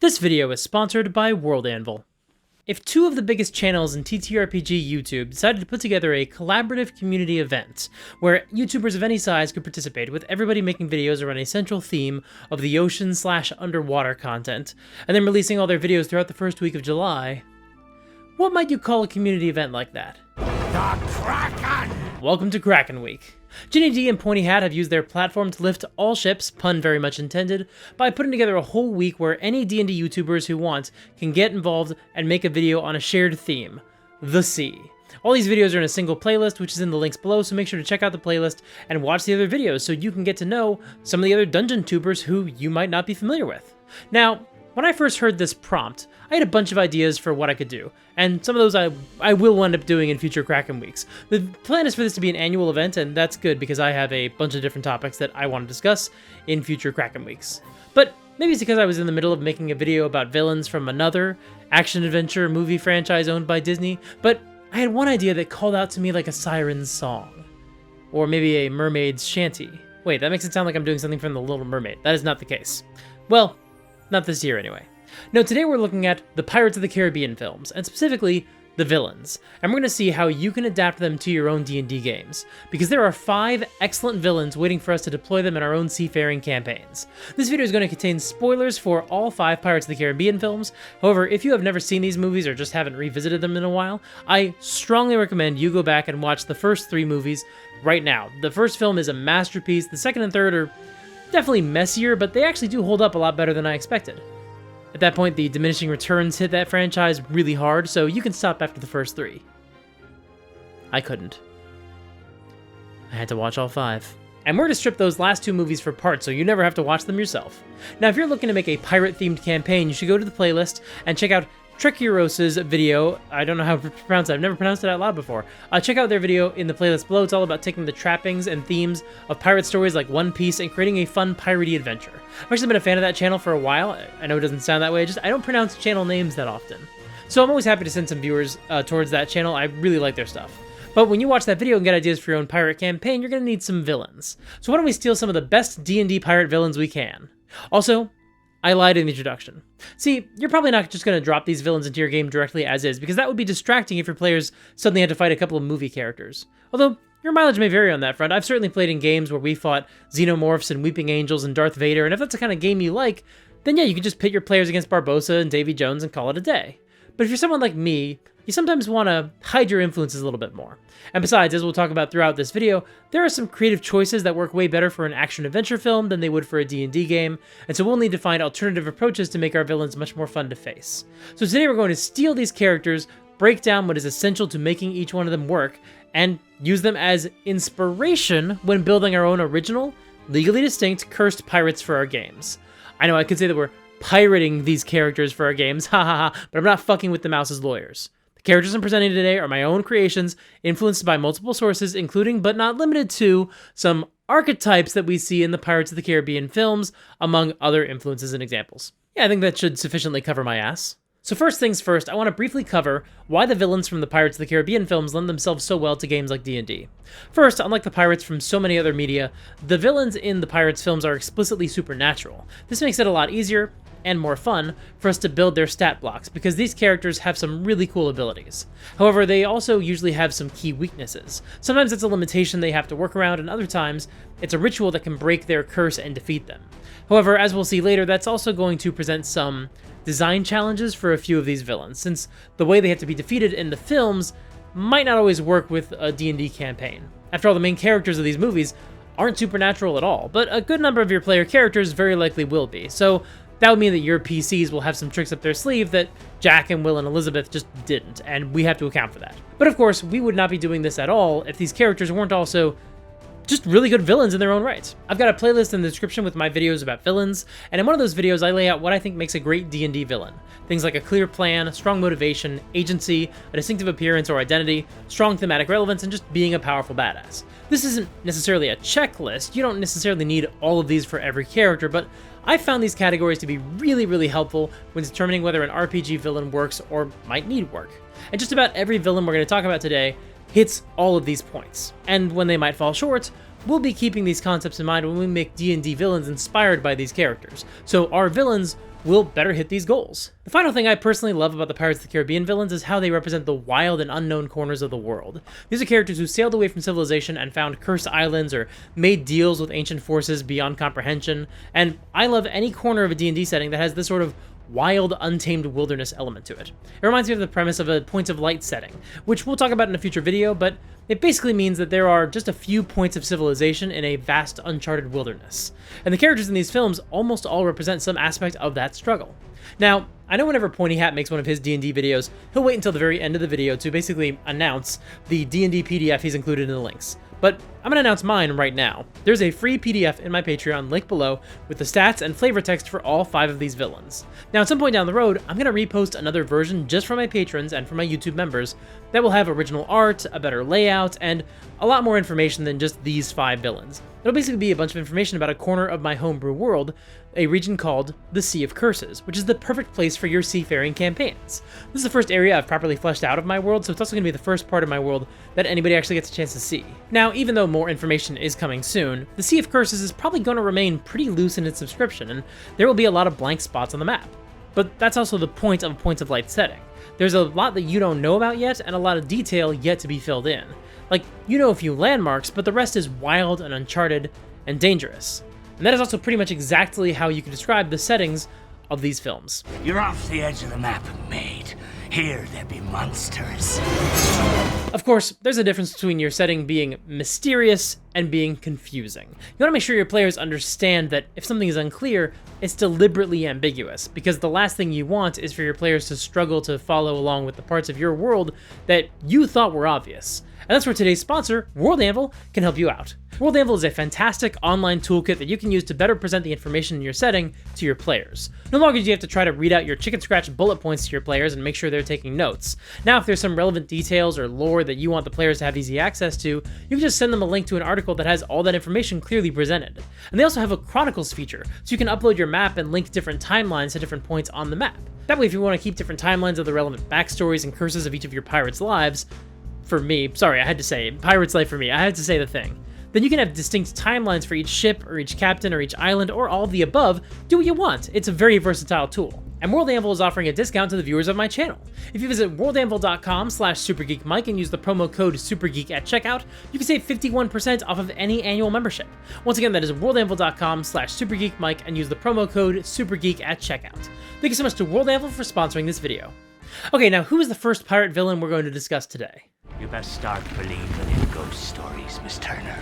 This video is sponsored by World Anvil. If two of the biggest channels in TTRPG YouTube decided to put together a collaborative community event where YouTubers of any size could participate, with everybody making videos around a central theme of the ocean/underwater content, and then releasing all their videos throughout the first week of July, what might you call a community event like that? The Kraken! Welcome to Kraken Week. Ginny D and Pointy Hat have used their platform to lift all ships, pun very much intended, by putting together a whole week where any D&D YouTubers who want can get involved and make a video on a shared theme, the sea. All these videos are in a single playlist, which is in the links below, so make sure to check out the playlist and watch the other videos so you can get to know some of the other dungeon tubers who you might not be familiar with. Now, when I first heard this prompt, I had a bunch of ideas for what I could do, and some of those I will end up doing in future Kraken Weeks. The plan is for this to be an annual event, and that's good because I have a bunch of different topics that I want to discuss in future Kraken Weeks. But maybe it's because I was in the middle of making a video about villains from another action-adventure movie franchise owned by Disney, but I had one idea that called out to me like a siren's song. Or maybe a mermaid's shanty. Wait, that makes it sound like I'm doing something from The Little Mermaid. That is not the case. Well, not this year anyway. No, today we're looking at the Pirates of the Caribbean films, and specifically, the villains. And we're going to see how you can adapt them to your own D&D games, because there are 5 excellent villains waiting for us to deploy them in our own seafaring campaigns. This video is going to contain spoilers for all 5 Pirates of the Caribbean films. However, if you have never seen these movies or just haven't revisited them in a while, I strongly recommend you go back and watch the first 3 movies right now. The first film is a masterpiece, the second and third are definitely messier, but they actually do hold up a lot better than I expected. At that point, the diminishing returns hit that franchise really hard, so you can stop after the first 3. I couldn't. I had to watch all 5. And we're going to strip those last 2 movies for parts, so you never have to watch them yourself. Now, if you're looking to make a pirate-themed campaign, you should go to the playlist and check out Trekiros' video. I don't know how to pronounce it. I've never pronounced it out loud before. Check out their video in the playlist below. It's all about taking the trappings and themes of pirate stories like One Piece and creating a fun piratey adventure. I've actually been a fan of that channel for a while. I know it doesn't sound that way, I don't pronounce channel names that often. So I'm always happy to send some viewers towards that channel. I really like their stuff. But when you watch that video and get ideas for your own pirate campaign, you're going to need some villains. So why don't we steal some of the best D&D pirate villains we can? Also, I lied in the introduction. See, you're probably not just going to drop these villains into your game directly as is, because that would be distracting if your players suddenly had to fight a couple of movie characters. Although, your mileage may vary on that front. I've certainly played in games where we fought Xenomorphs and Weeping Angels and Darth Vader, and if that's the kind of game you like, then yeah, you can just pit your players against Barbossa and Davy Jones and call it a day. But if you're someone like me, you sometimes want to hide your influences a little bit more. And besides, as we'll talk about throughout this video, there are some creative choices that work way better for an action-adventure film than they would for a D&D game, and so we'll need to find alternative approaches to make our villains much more fun to face. So today we're going to steal these characters, break down what is essential to making each one of them work, and use them as inspiration when building our own original, legally distinct, cursed pirates for our games. I know I could say that we're pirating these characters for our games, ha ha ha, but I'm not fucking with the mouse's lawyers. The characters I'm presenting today are my own creations, influenced by multiple sources, including, but not limited to, some archetypes that we see in the Pirates of the Caribbean films, among other influences and examples. Yeah, I think that should sufficiently cover my ass. So first things first, I want to briefly cover why the villains from the Pirates of the Caribbean films lend themselves so well to games like D&D. First, unlike the pirates from so many other media, the villains in the Pirates films are explicitly supernatural. This makes it a lot easier and more fun for us to build their stat blocks, because these characters have some really cool abilities. However, they also usually have some key weaknesses. Sometimes it's a limitation they have to work around, and other times it's a ritual that can break their curse and defeat them. However, as we'll see later, that's also going to present some design challenges for a few of these villains, since the way they have to be defeated in the films might not always work with a D&D campaign. After all, the main characters of these movies aren't supernatural at all, but a good number of your player characters very likely will be, so that would mean that your PCs will have some tricks up their sleeve that Jack and Will and Elizabeth just didn't, and we have to account for that. But of course, we would not be doing this at all if these characters weren't also just really good villains in their own right. I've got a playlist in the description with my videos about villains, and in one of those videos I lay out what I think makes a great D&D villain. Things like a clear plan, strong motivation, agency, a distinctive appearance or identity, strong thematic relevance, and just being a powerful badass. This isn't necessarily a checklist. You don't necessarily need all of these for every character, but I found these categories to be really, really helpful when determining whether an RPG villain works or might need work. And just about every villain we're going to talk about today hits all of these points. And when they might fall short, we'll be keeping these concepts in mind when we make D&D villains inspired by these characters. So our villains will better hit these goals. The final thing I personally love about the Pirates of the Caribbean villains is how they represent the wild and unknown corners of the world. These are characters who sailed away from civilization and found cursed islands or made deals with ancient forces beyond comprehension, and I love any corner of a D&D setting that has this sort of wild, untamed wilderness element to it. It reminds me of the premise of a points of light setting, which we'll talk about in a future video, but it basically means that there are just a few points of civilization in a vast, uncharted wilderness. And the characters in these films almost all represent some aspect of that struggle. Now, I know whenever Pointy Hat makes one of his D&D videos, he'll wait until the very end of the video to basically announce the D&D PDF he's included in the links. But I'm going to announce mine right now. There's a free PDF in my Patreon, link below, with the stats and flavor text for all 5 of these villains. Now, at some point down the road, I'm going to repost another version just for my patrons and for my YouTube members that will have original art, a better layout, and a lot more information than just these 5 villains. It'll basically be a bunch of information about a corner of my homebrew world, a region called the Sea of Curses, which is the perfect place for your seafaring campaigns. This is the first area I've properly fleshed out of my world, so it's also going to be the first part of my world that anybody actually gets a chance to see. Now, even though more information is coming soon, the Sea of Curses is probably going to remain pretty loose in its subscription, and there will be a lot of blank spots on the map. But that's also the point of a Points of Light setting. There's a lot that you don't know about yet, and a lot of detail yet to be filled in. Like, you know a few landmarks, but the rest is wild and uncharted and dangerous. And that is also pretty much exactly how you can describe the settings of these films. You're off the edge of the map, mate. Here there be monsters. Of course, there's a difference between your setting being mysterious and being confusing. You want to make sure your players understand that if something is unclear, it's deliberately ambiguous, because the last thing you want is for your players to struggle to follow along with the parts of your world that you thought were obvious. And that's where today's sponsor, World Anvil, can help you out. World Anvil is a fantastic online toolkit that you can use to better present the information in your setting to your players. No longer do you have to try to read out your chicken scratch bullet points to your players and make sure they're taking notes. Now, if there's some relevant details or lore that you want the players to have easy access to, you can just send them a link to an article that has all that information clearly presented. And they also have a Chronicles feature, so you can upload your map and link different timelines to different points on the map. That way, if you want to keep different timelines of the relevant backstories and curses of each of your pirates' lives, for me, sorry, I had to say, Pirate's Life for me, I had to say the thing. Then you can have distinct timelines for each ship, or each captain, or each island, or all of the above. Do what you want. It's a very versatile tool. And World Anvil is offering a discount to the viewers of my channel. If you visit worldanvil.com/supergeekmike and use the promo code SUPERGEEK at checkout, you can save 51% off of any annual membership. Once again, that is worldanvil.com/supergeekmike and use the promo code SUPERGEEK at checkout. Thank you so much to World Anvil for sponsoring this video. Okay, now who is the first pirate villain we're going to discuss today? You best start believing in ghost stories, Miss Turner.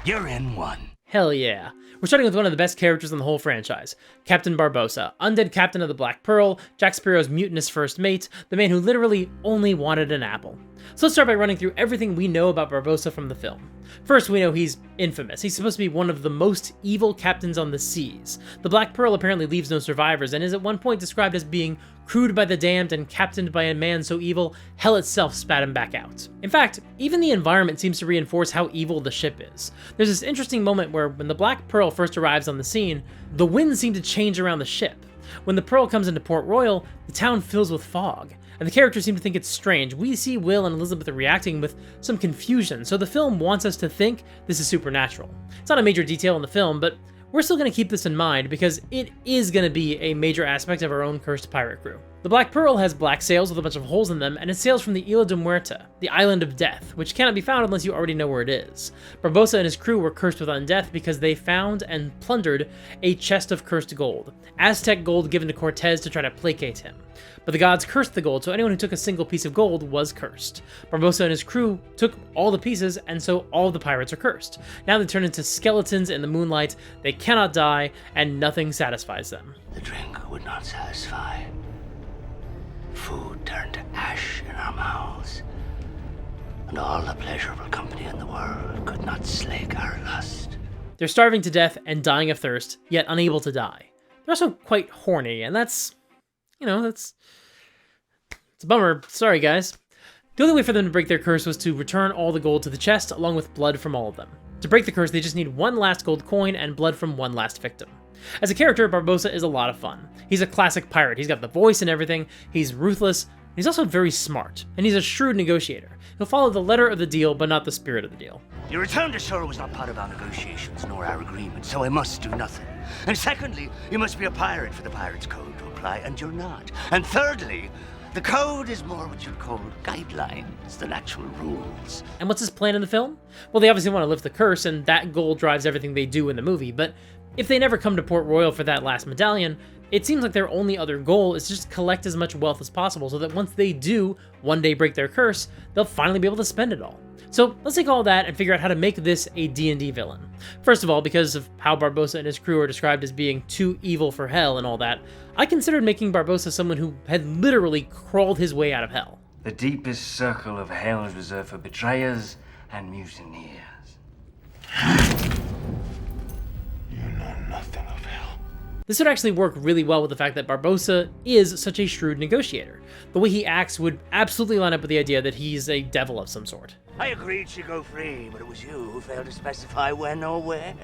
You're in one. Hell yeah. We're starting with one of the best characters in the whole franchise, Captain Barbossa, undead captain of the Black Pearl, Jack Sparrow's mutinous first mate, the man who literally only wanted an apple. So let's start by running through everything we know about Barbossa from the film. First, we know he's infamous. He's supposed to be one of the most evil captains on the seas. The Black Pearl apparently leaves no survivors and is at one point described as being crewed by the damned and captained by a man so evil, hell itself spat him back out. In fact, even the environment seems to reinforce how evil the ship is. There's this interesting moment where when the Black Pearl first arrives on the scene, the winds seem to change around the ship. When the Pearl comes into Port Royal, the town fills with fog, and the characters seem to think it's strange. We see Will and Elizabeth reacting with some confusion, so the film wants us to think this is supernatural. It's not a major detail in the film, but we're still going to keep this in mind because it is going to be a major aspect of our own cursed pirate crew. The Black Pearl has black sails with a bunch of holes in them, and it sails from the Isla de Muerta, the Island of Death, which cannot be found unless you already know where it is. Barbossa and his crew were cursed with undeath because they found and plundered a chest of cursed gold, Aztec gold given to Cortez to try to placate him. But the gods cursed the gold, so anyone who took a single piece of gold was cursed. Barbossa and his crew took all the pieces, and so all the pirates are cursed. Now they turn into skeletons in the moonlight, they cannot die, and nothing satisfies them. The drink would not satisfy. Food turned to ash in our mouths, and all the pleasurable company in the world could not slake our lust. They're starving to death and dying of thirst, yet unable to die. They're also quite horny, and that's, it's a bummer. Sorry, guys. The only way for them to break their curse was to return all the gold to the chest, along with blood from all of them. To break the curse, they just need one last gold coin and blood from one last victim. As a character, Barbossa is a lot of fun. He's a classic pirate. He's got the voice and everything. He's ruthless, He's also very smart, and he's a shrewd negotiator. He'll follow the letter of the deal, but not the spirit of the deal. Your return to shore was not part of our negotiations nor our agreement, so I must do nothing. And secondly, you must be a pirate for the Pirate's Code to apply, and you're not. And thirdly, the code is more what you'd call guidelines than actual rules. And what's his plan in the film? Well, they obviously want to lift the curse, and that goal drives everything they do in the movie, but if they never come to Port Royal for that last medallion, it seems like their only other goal is to just collect as much wealth as possible so that once they do one day break their curse, they'll finally be able to spend it all. So let's take all that and figure out how to make this a D&D villain. First of all, because of how Barbossa and his crew are described as being too evil for hell and all that, I considered making Barbossa someone who had literally crawled his way out of hell. The deepest circle of hell is reserved for betrayers and mutineers. You know nothing of hell. This would actually work really well with the fact that Barbossa is such a shrewd negotiator. The way he acts would absolutely line up with the idea that he's a devil of some sort. I agreed she'd go free, but it was you who failed to specify when or where.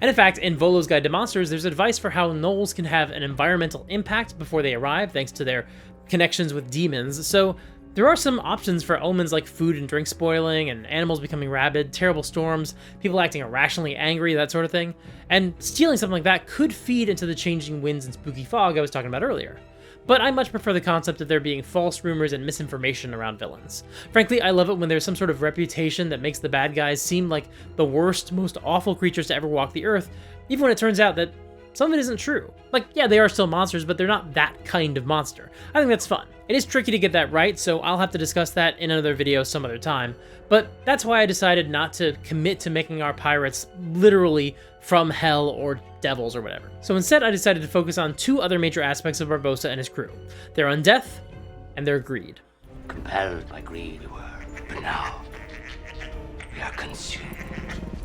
And in fact, in Volo's Guide to Monsters, there's advice for how gnolls can have an environmental impact before they arrive, thanks to their connections with demons, so there are some options for omens like food and drink spoiling, and animals becoming rabid, terrible storms, people acting irrationally angry, that sort of thing. And stealing something like that could feed into the changing winds and spooky fog I was talking about earlier. But I much prefer the concept of there being false rumors and misinformation around villains. Frankly, I love it when there's some sort of reputation that makes the bad guys seem like the worst, most awful creatures to ever walk the earth, even when it turns out that some of it isn't true. Like, yeah, they are still monsters, but they're not that kind of monster. I think that's fun. It is tricky to get that right, so I'll have to discuss that in another video some other time, but that's why I decided not to commit to making our pirates literally from hell or devils or whatever. So instead, I decided to focus on two other major aspects of Barbossa and his crew: their undeath and their greed. Compelled by greed we were, but now we are consumed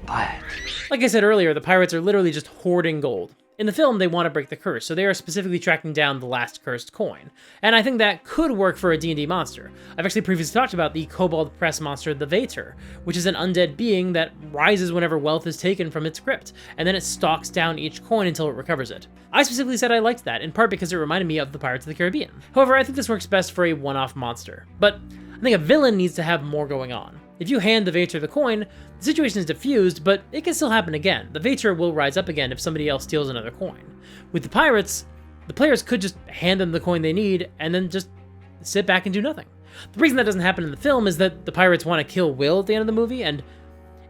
by it. Like I said earlier, the pirates are literally just hoarding gold. In the film, they want to break the curse, so they are specifically tracking down the last cursed coin. And I think that could work for a D&D monster. I've actually previously talked about the kobold press monster, the Vator, which is an undead being that rises whenever wealth is taken from its crypt, and then it stalks down each coin until it recovers it. I specifically said I liked that, in part because it reminded me of the Pirates of the Caribbean. However, I think this works best for a one-off monster. But I think a villain needs to have more going on. If you hand the Vator the coin, the situation is diffused, but it can still happen again. The Vator will rise up again if somebody else steals another coin. With the pirates, the players could just hand them the coin they need and then just sit back and do nothing. The reason that doesn't happen in the film is that the pirates want to kill Will at the end of the movie, and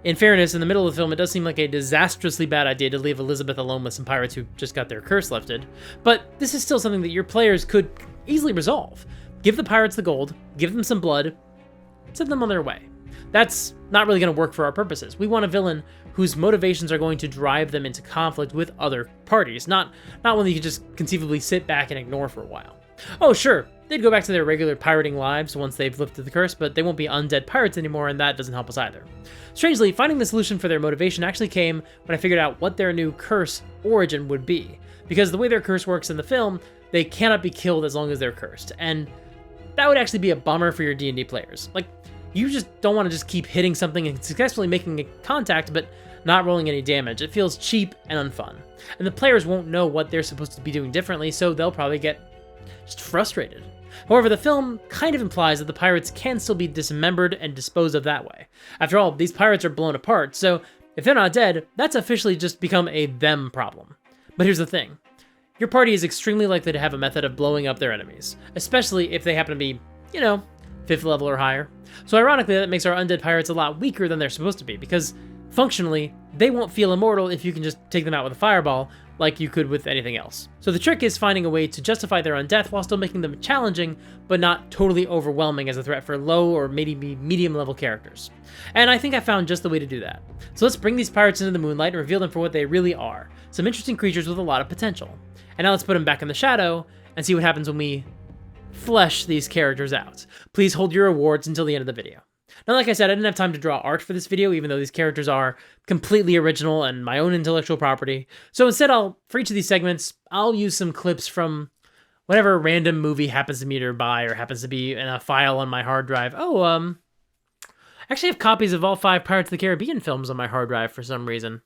in fairness, in the middle of the film, it does seem like a disastrously bad idea to leave Elizabeth alone with some pirates who just got their curse lifted. But this is still something that your players could easily resolve. Give the pirates the gold, give them some blood, send them on their way. That's not really going to work for our purposes. We want a villain whose motivations are going to drive them into conflict with other parties, not one that you can just conceivably sit back and ignore for a while. Oh, sure, they'd go back to their regular pirating lives once they've lifted the curse, but they won't be undead pirates anymore, and that doesn't help us either. Strangely, finding the solution for their motivation actually came when I figured out what their new curse origin would be. Because the way their curse works in the film, they cannot be killed as long as they're cursed, and that would actually be a bummer for your D&D players. Like, you just don't want to just keep hitting something and successfully making a contact, but not rolling any damage. It feels cheap and unfun. And the players won't know what they're supposed to be doing differently, so they'll probably get just frustrated. However, the film kind of implies that the pirates can still be dismembered and disposed of that way. After all, these pirates are blown apart, so if they're not dead, that's officially just become a them problem. But here's the thing. Your party is extremely likely to have a method of blowing up their enemies, especially if they happen to be, 5th level or higher. So ironically, that makes our undead pirates a lot weaker than they're supposed to be, because functionally, they won't feel immortal if you can just take them out with a fireball, like you could with anything else. So the trick is finding a way to justify their undeath while still making them challenging, but not totally overwhelming as a threat for low or maybe medium level characters. And I think I found just the way to do that. So let's bring these pirates into the moonlight and reveal them for what they really are. Some interesting creatures with a lot of potential. And now let's put them back in the shadow and see what happens when we flesh these characters out. Please hold your awards until the end of the video. Now, like I said, I didn't have time to draw art for this video, even though these characters are completely original and my own intellectual property. So instead, for each of these segments, I'll use some clips from whatever random movie happens to be nearby or happens to be in a file on my hard drive. I actually have copies of all 5 Pirates of the Caribbean films on my hard drive for some reason.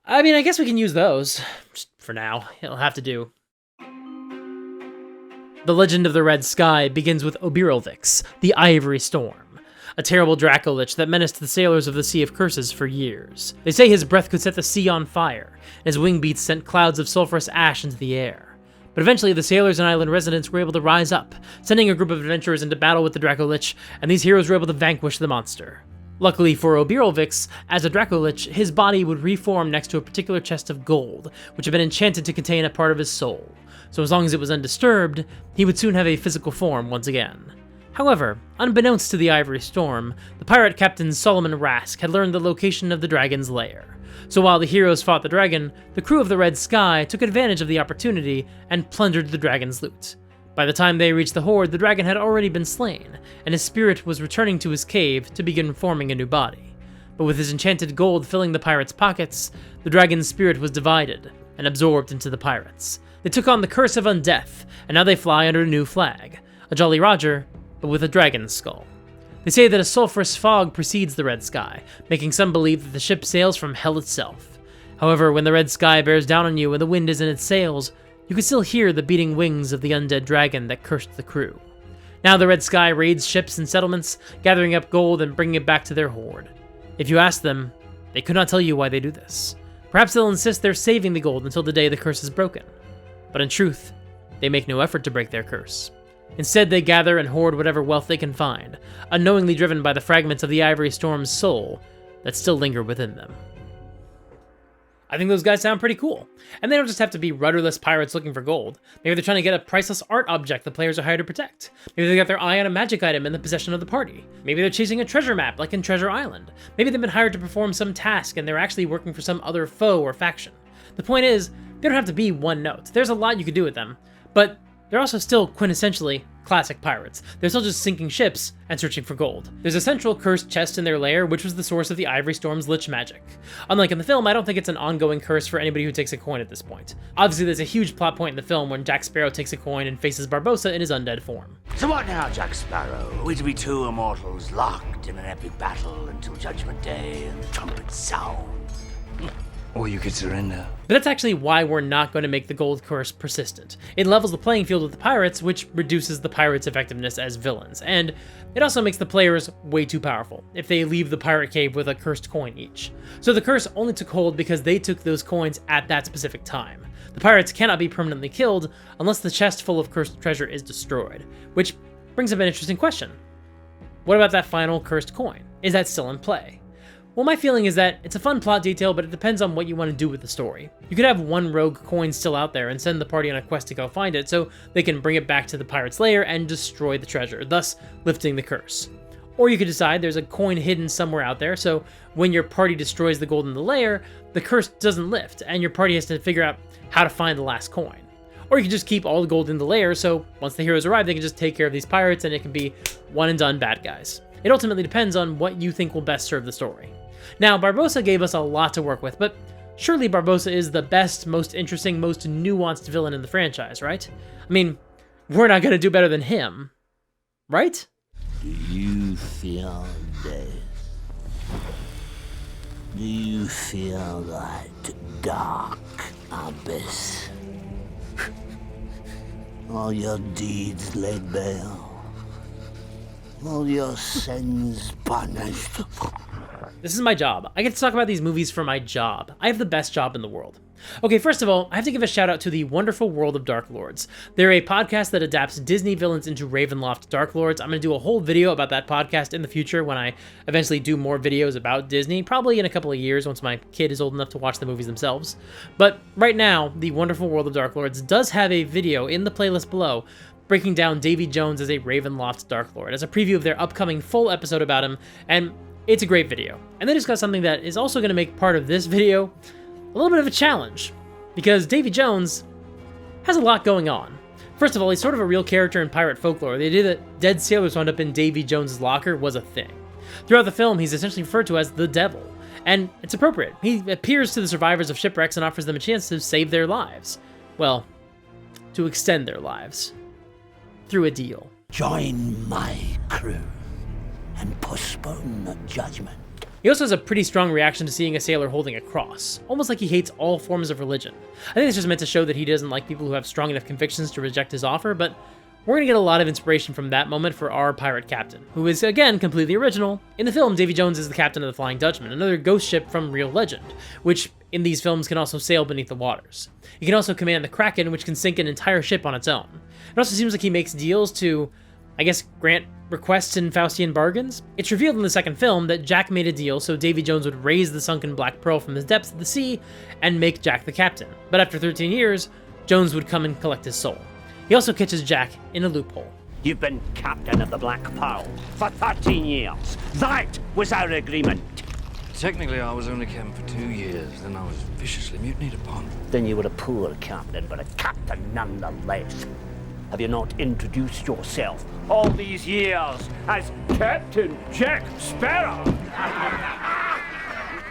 I mean, I guess we can use those, just for now. It'll have to do. The legend of the Red Sky begins with Oberylvix, the Ivory Storm, a terrible Dracolich that menaced the sailors of the Sea of Curses for years. They say his breath could set the sea on fire, and his wing beats sent clouds of sulfurous ash into the air. But eventually, the sailors and island residents were able to rise up, sending a group of adventurers into battle with the Dracolich, and these heroes were able to vanquish the monster. Luckily for Oberylvix, as a Dracolich, his body would reform next to a particular chest of gold, which had been enchanted to contain a part of his soul. So as long as it was undisturbed, he would soon have a physical form once again. However, unbeknownst to the Ivory Storm, the pirate captain Solomon Rask had learned the location of the dragon's lair. So while the heroes fought the dragon, the crew of the Red Sky took advantage of the opportunity and plundered the dragon's loot. By the time they reached the Horde, the dragon had already been slain, and his spirit was returning to his cave to begin forming a new body. But with his enchanted gold filling the pirates' pockets, the dragon's spirit was divided and absorbed into the pirates. They took on the curse of undeath, and now they fly under a new flag, a Jolly Roger, but with a dragon's skull. They say that a sulphurous fog precedes the Red Sky, making some believe that the ship sails from hell itself. However, when the Red Sky bears down on you and the wind is in its sails, you can still hear the beating wings of the undead dragon that cursed the crew. Now the Red Sky raids ships and settlements, gathering up gold and bringing it back to their horde. If you ask them, they could not tell you why they do this. Perhaps they'll insist they're saving the gold until the day the curse is broken. But in truth, they make no effort to break their curse. Instead, they gather and hoard whatever wealth they can find, unknowingly driven by the fragments of the Ivory Storm's soul that still linger within them. I think those guys sound pretty cool. And they don't just have to be rudderless pirates looking for gold. Maybe they're trying to get a priceless art object the players are hired to protect. Maybe they got their eye on a magic item in the possession of the party. Maybe they're chasing a treasure map like in Treasure Island. Maybe they've been hired to perform some task and they're actually working for some other foe or faction. The point is, they don't have to be one note. There's a lot you could do with them, but they're also still quintessentially classic pirates. They're still just sinking ships and searching for gold. There's a central cursed chest in their lair, which was the source of the Ivory Storm's lich magic. Unlike in the film, I don't think it's an ongoing curse for anybody who takes a coin at this point. Obviously, there's a huge plot point in the film when Jack Sparrow takes a coin and faces Barbossa in his undead form. So what now, Jack Sparrow? Are we to be two immortals locked in an epic battle until Judgment Day and the trumpets sound? Or you could surrender. But that's actually why we're not going to make the gold curse persistent. It levels the playing field with the pirates, which reduces the pirates' effectiveness as villains, and it also makes the players way too powerful if they leave the pirate cave with a cursed coin each. So the curse only took hold because they took those coins at that specific time. The pirates cannot be permanently killed unless the chest full of cursed treasure is destroyed, which brings up an interesting question. What about that final cursed coin? Is that still in play? Well, my feeling is that it's a fun plot detail, but it depends on what you want to do with the story. You could have one rogue coin still out there and send the party on a quest to go find it so they can bring it back to the pirate's lair and destroy the treasure, thus lifting the curse. Or you could decide there's a coin hidden somewhere out there, so when your party destroys the gold in the lair, the curse doesn't lift, and your party has to figure out how to find the last coin. Or you can just keep all the gold in the lair, so once the heroes arrive, they can just take care of these pirates and it can be one and done bad guys. It ultimately depends on what you think will best serve the story. Now, Barbossa gave us a lot to work with, but surely Barbossa is the best, most interesting, most nuanced villain in the franchise, right? I mean, we're not gonna do better than him, right? Do you feel this? Do you feel that dark abyss? All your deeds laid bare, all your sins punished. This is my job. I get to talk about these movies for my job. I have the best job in the world. Okay, first of all, I have to give a shout out to the wonderful World of Dark Lords. They're a podcast that adapts Disney villains into Ravenloft Dark Lords. I'm going to do a whole video about that podcast in the future when I eventually do more videos about Disney, probably in a couple of years once my kid is old enough to watch the movies themselves. But right now, the wonderful World of Dark Lords does have a video in the playlist below breaking down Davy Jones as a Ravenloft Dark Lord, as a preview of their upcoming full episode about him, and it's a great video. And they discuss something that is also going to make part of this video a little bit of a challenge, because Davy Jones has a lot going on. First of all, he's sort of a real character in pirate folklore. The idea that dead sailors wound up in Davy Jones's locker was a thing. Throughout the film, he's essentially referred to as the devil, and it's appropriate. He appears to the survivors of shipwrecks and offers them a chance to save their lives. Well, to extend their lives. Through a deal. Join my crew and postpone the judgment. He also has a pretty strong reaction to seeing a sailor holding a cross, almost like he hates all forms of religion. I think it's just meant to show that he doesn't like people who have strong enough convictions to reject his offer, but We're going to get a lot of inspiration from that moment for our pirate captain, who is, again, completely original. In the film, Davy Jones is the captain of the Flying Dutchman, another ghost ship from real legend, which in these films can also sail beneath the waters. He can also command the Kraken, which can sink an entire ship on its own. It also seems like he makes deals to, I guess, grant requests in Faustian bargains. It's revealed in the second film that Jack made a deal so Davy Jones would raise the sunken Black Pearl from the depths of the sea and make Jack the captain. But after 13 years, Jones would come and collect his soul. He also catches Jack in a loophole. You've been captain of the Black Pearl for 13 years. That was our agreement. Technically, I was only captain for 2 years, then I was viciously mutinied upon. Then you were a poor captain, but a captain nonetheless. Have you not introduced yourself all these years as Captain Jack Sparrow?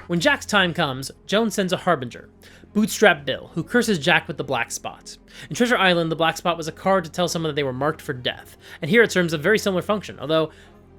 When Jack's time comes, Jones sends a harbinger, Bootstrap Bill, who curses Jack with the Black Spot. In Treasure Island, the Black Spot was a card to tell someone that they were marked for death, and here it serves a very similar function, although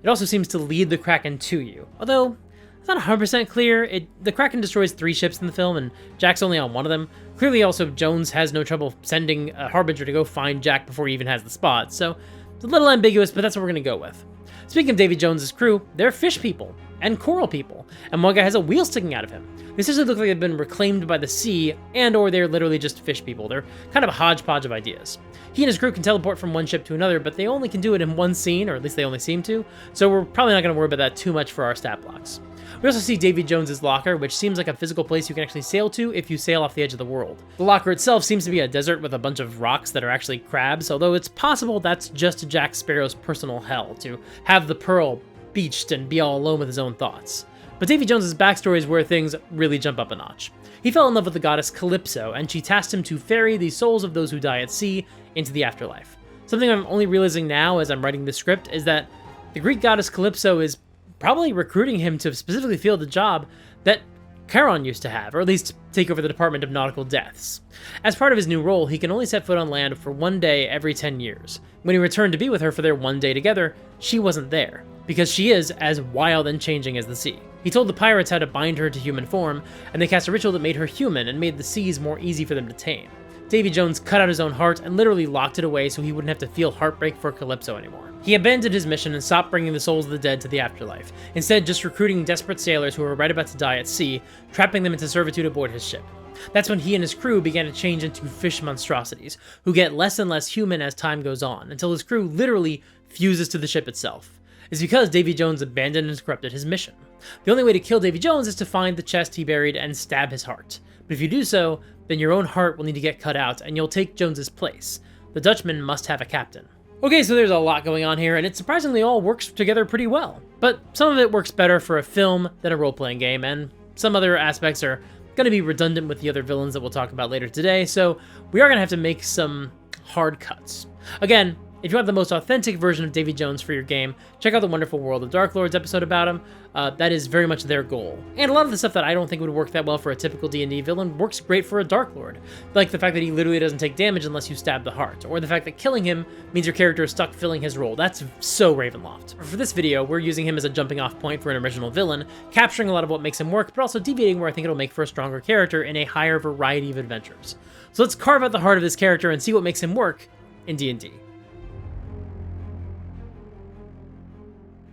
it also seems to lead the Kraken to you. Although, it's not 100% clear. The Kraken destroys 3 ships in the film, and Jack's only on one of them. Clearly, also, Jones has no trouble sending a harbinger to go find Jack before he even has the spot, so it's a little ambiguous, but that's what we're going to go with. Speaking of Davy Jones's crew, they're fish people and coral people, and one guy has a wheel sticking out of him. They essentially look like they've been reclaimed by the sea, and or they're literally just fish people. They're kind of a hodgepodge of ideas. He and his crew can teleport from one ship to another, but they only can do it in one scene, or at least they only seem to, so we're probably not going to worry about that too much for our stat blocks. We also see Davy Jones's locker, which seems like a physical place you can actually sail to if you sail off the edge of the world. The locker itself seems to be a desert with a bunch of rocks that are actually crabs, although it's possible that's just Jack Sparrow's personal hell, to have the Pearl beached and be all alone with his own thoughts. But Davy Jones's backstory is where things really jump up a notch. He fell in love with the goddess Calypso, and she tasked him to ferry the souls of those who die at sea into the afterlife. Something I'm only realizing now as I'm writing the script is that the Greek goddess Calypso is probably recruiting him to specifically fill the job that Charon used to have, or at least take over the Department of Nautical Deaths. As part of his new role, he can only set foot on land for 1 day every 10 years. When he returned to be with her for their 1 day together, she wasn't there, because she is as wild and changing as the sea. He told the pirates how to bind her to human form, and they cast a ritual that made her human and made the seas more easy for them to tame. Davy Jones cut out his own heart and literally locked it away so he wouldn't have to feel heartbreak for Calypso anymore. He abandoned his mission and stopped bringing the souls of the dead to the afterlife, instead just recruiting desperate sailors who were right about to die at sea, trapping them into servitude aboard his ship. That's when he and his crew began to change into fish monstrosities, who get less and less human as time goes on, until his crew literally fuses to the ship itself. It's because Davy Jones abandoned and corrupted his mission. The only way to kill Davy Jones is to find the chest he buried and stab his heart. But if you do so, then your own heart will need to get cut out, and you'll take Jones's place. The Dutchman must have a captain. Okay, so there's a lot going on here, and it surprisingly all works together pretty well. But some of it works better for a film than a role-playing game, and some other aspects are going to be redundant with the other villains that we'll talk about later today, so we are going to have to make some hard cuts. Again, if you want the most authentic version of Davy Jones for your game, check out the Wonderful World of Dark Lords episode about him. That is very much their goal. And a lot of the stuff that I don't think would work that well for a typical D&D villain works great for a Dark Lord. Like the fact that he literally doesn't take damage unless you stab the heart, or the fact that killing him means your character is stuck filling his role. That's so Ravenloft. For this video, we're using him as a jumping off point for an original villain, capturing a lot of what makes him work, but also deviating where I think it'll make for a stronger character in a higher variety of adventures. So let's carve out the heart of this character and see what makes him work in D&D.